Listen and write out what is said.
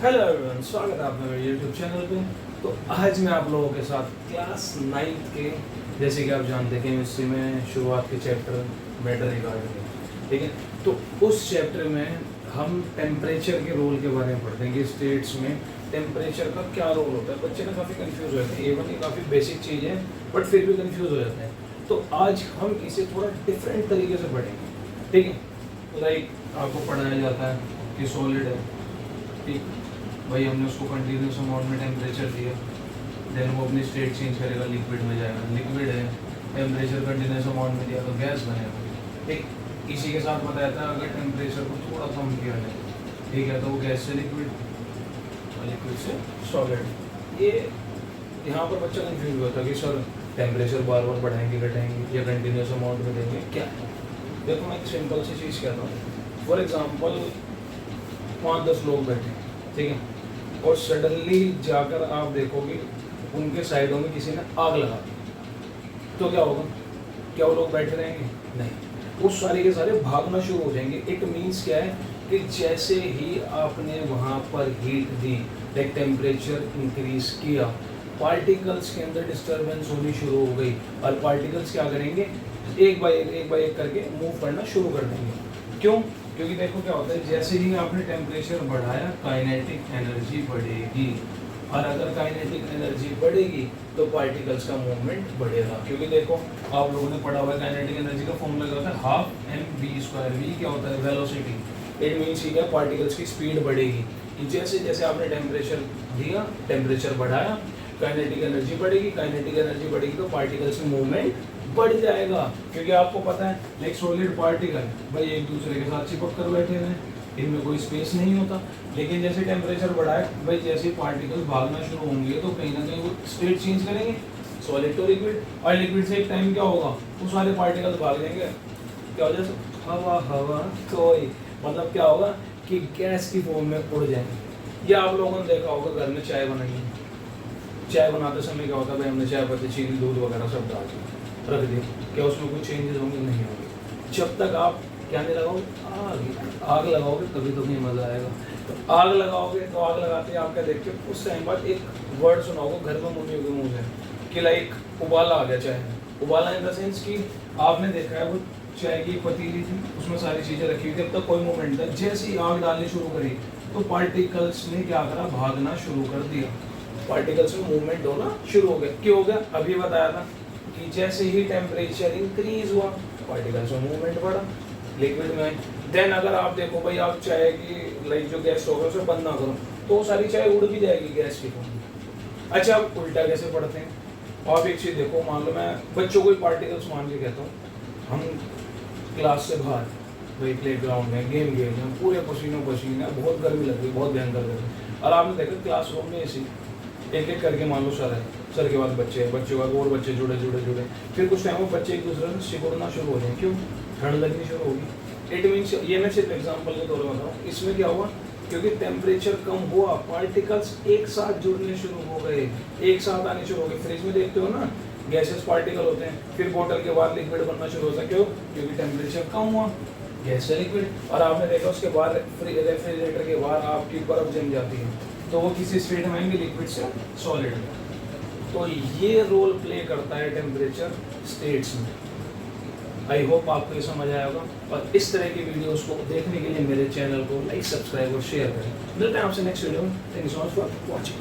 Hello everyone, स्वागत है आपका मेरे यूट्यूब चैनल पे। तो आज मैं आप लोगों के साथ क्लास 9th के, जैसे कि आप जानते हैं केमिस्ट्री में शुरुआत के चैप्टर मैटर रिगार्डिंग है, ठीक है। तो उस चैप्टर में हम टेम्परेचर के रोल के बारे में पढ़ते हैं कि स्टेट्स में टेम्परेचर का क्या रोल होता है। बच्चे ना काफ़ी कंफ्यूज हो जाते हैं, एवन ये काफ़ी बेसिक चीज़ है बट फिर भी कंफ्यूज हो जाते हैं। तो आज हम इसे थोड़ा डिफरेंट तरीके से पढ़ेंगे, ठीक है। लाइक आपको पढ़ाया जाता है कि सॉलिड है, ठीक भाई, हमने उसको कंटिन्यूस अमाउंट में टेम्परेचर दिया, देन वो अपनी स्टेट चेंज करेगा, लिक्विड में जाएगा। लिक्विड है, टेम्परेचर कंटिन्यूस अमाउंट में दिया तो गैस बनेगा, ठीक। इसी के साथ बताया था अगर टेम्परेचर को थोड़ा कम किया जाए, ठीक है, तो वो गैस से लिक्विड और लिक्विड से सॉलिड। ये यहाँ पर बच्चा कंफ्यूज हुआ था कि सर टेम्परेचर बार बार बढ़ाएंगे घटाएंगे या कंटिन्यूस अमाउंट में देंगे, क्या है। देखो मैं एक सिंपल सी चीज़ कहता हूँ। फॉर एग्जाम्पल 5-10 लोग बैठे, ठीक है, और सडनली जाकर आप देखोगे उनके साइडों में किसी ने आग लगा दी, तो क्या होगा? क्या वो लोग बैठे रहेंगे? नहीं, वो सारे के सारे भागना शुरू हो जाएंगे। इट मीन्स क्या है कि जैसे ही आपने वहाँ पर हीट दी, लाइक टेम्परेचर इंक्रीज किया, पार्टिकल्स के अंदर डिस्टर्बेंस होनी शुरू हो गई और पार्टिकल्स क्या करेंगे, एक बाय एक करके मूव करना शुरू कर देंगे। क्यों? क्योंकि देखो क्या होता है, जैसे ही आपने टेम्परेचर बढ़ाया काइनेटिक एनर्जी बढ़ेगी, और अगर काइनेटिक एनर्जी बढ़ेगी तो पार्टिकल्स का मूवमेंट बढ़ेगा। क्योंकि देखो आप लोगों ने पढ़ा हुआ है काइनेटिक एनर्जी का फॉर्मूला क्या होता है, हाफ mv²। v क्या होता है? वेलोसिटी। इट मीन्स क्या, पार्टिकल्स की स्पीड बढ़ेगी कि जैसे जैसे आपने टेम्परेचर दिया, टेम्परेचर बढ़ाया, काइनेटिक एनर्जी बढ़ेगी, काइनेटिक एनर्जी बढ़ेगी तो पार्टिकल्स में मूवमेंट बढ़ जाएगा। क्योंकि आपको पता है लाइक सॉलिड पार्टिकल भाई एक दूसरे के साथ चिपक कर बैठे हुए हैं, इनमें कोई स्पेस नहीं होता। लेकिन जैसे टेम्परेचर बढ़ाए भाई, जैसे पार्टिकल्स भागना शुरू होंगे तो कहीं ना कहीं वो स्टेट चेंज करेंगे, सॉलिड टू लिक्विड, और लिक्विड से एक टाइम क्या होगा, वो सारे पार्टिकल्स भाग जाएंगे, क्या हो जाए, हवा हवा कोई मतलब क्या होगा कि गैस की फॉर्म में उड़ जाएंगे। या आप लोगों ने देखा होगा घर में चाय बनाई है, चाय बनाते समय क्या होता है भाई, हमने चाय पत्ती, चीनी, दूध वगैरह सब डाल दिया, रख दिया, क्या उसमें कुछ चेंजेस होंगे? नहीं होंगे। जब तक आप क्या नहीं लगाओगे, आग लगाओगे तभी तो नहीं मज़ा आएगा। तो आग लगाओगे तो आग लगाते आप क्या देखते हो, उस टाइम बाद एक वर्ड सुना होगा घर में मम्मियों के मुँह से कि लाइक उबाला आ गया चाय में। उबाला इन द सेंस कि आपने देखा है वो चाय की पतीली थी, उसमें सारी चीज़ें रखी हुई थी, अब तक कोई मूवमेंट था। जैसे ही आग डालनी शुरू करी तो पार्टिकल्स ने क्या करा, भागना शुरू कर दिया, पार्टिकल्स में मूवमेंट होना शुरू हो गया। क्यों हो गया? अभी बताया था कि जैसे ही टेम्परेचर इंक्रीज हुआ पार्टिकल्स में मूवमेंट बढ़ा, लिक्विड में। देन अगर आप देखो भाई, आप चाय की लाइक जो गैस होगा उसे बंद ना करो तो सारी चाय उड़ भी जाएगी गैस की फॉर्म। अच्छा, आप उल्टा कैसे पढ़ते हैं? आप एक चीज़ देखो, मान लो मैं बच्चों को पार्टिकल्स मान के कहता हूँ, हम क्लास से बाहर भाई प्ले ग्राउंड में गेम खेल रहे हैं, पूरे पसीनों पसीने, बहुत गर्मी लग रही है, बहुत भयंकर गर्मी, और आपने देखा क्लासरूम में ऐसी एक एक करके मान लो सर है, सर के बाद बच्चे, बच्चों के बाद और बच्चे जुड़े, फिर कुछ टाइम में बच्चे एक दूसरे से सिकुड़ना शुरू हो जाए। क्यों? ठंड लगनी शुरू होगी। इट मीन्स, ये मैं सिर्फ एग्जांपल के तौर पर बता रहा हूँ, इसमें क्या हुआ, क्योंकि टेम्परेचर कम हुआ, पार्टिकल्स एक साथ जुड़ने शुरू हो गए, एक साथ आने शुरू हो गए। फ्रिज में देखते हो ना, गैसेस पार्टिकल होते हैं, फिर बोतल के बाद लिक्विड बनना शुरू होता है। क्यों? क्योंकि टेम्परेचर कम हुआ, गैस से लिक्विड। और आपने देखा उसके बाद रेफ्रिजरेटर के बाद आपकी बर्फ जम जाती है, तो वो किसी स्टेट में आएंगे, लिक्विड से सॉलिड में। तो ये रोल प्ले करता है टेम्परेचर स्टेट्स में। आई होप आपको ये समझ आया होगा, और इस तरह की वीडियोस को देखने के लिए मेरे चैनल को लाइक, सब्सक्राइब और शेयर करें। मिलते हैं आपसे नेक्स्ट वीडियो में। Thank you so much for watching.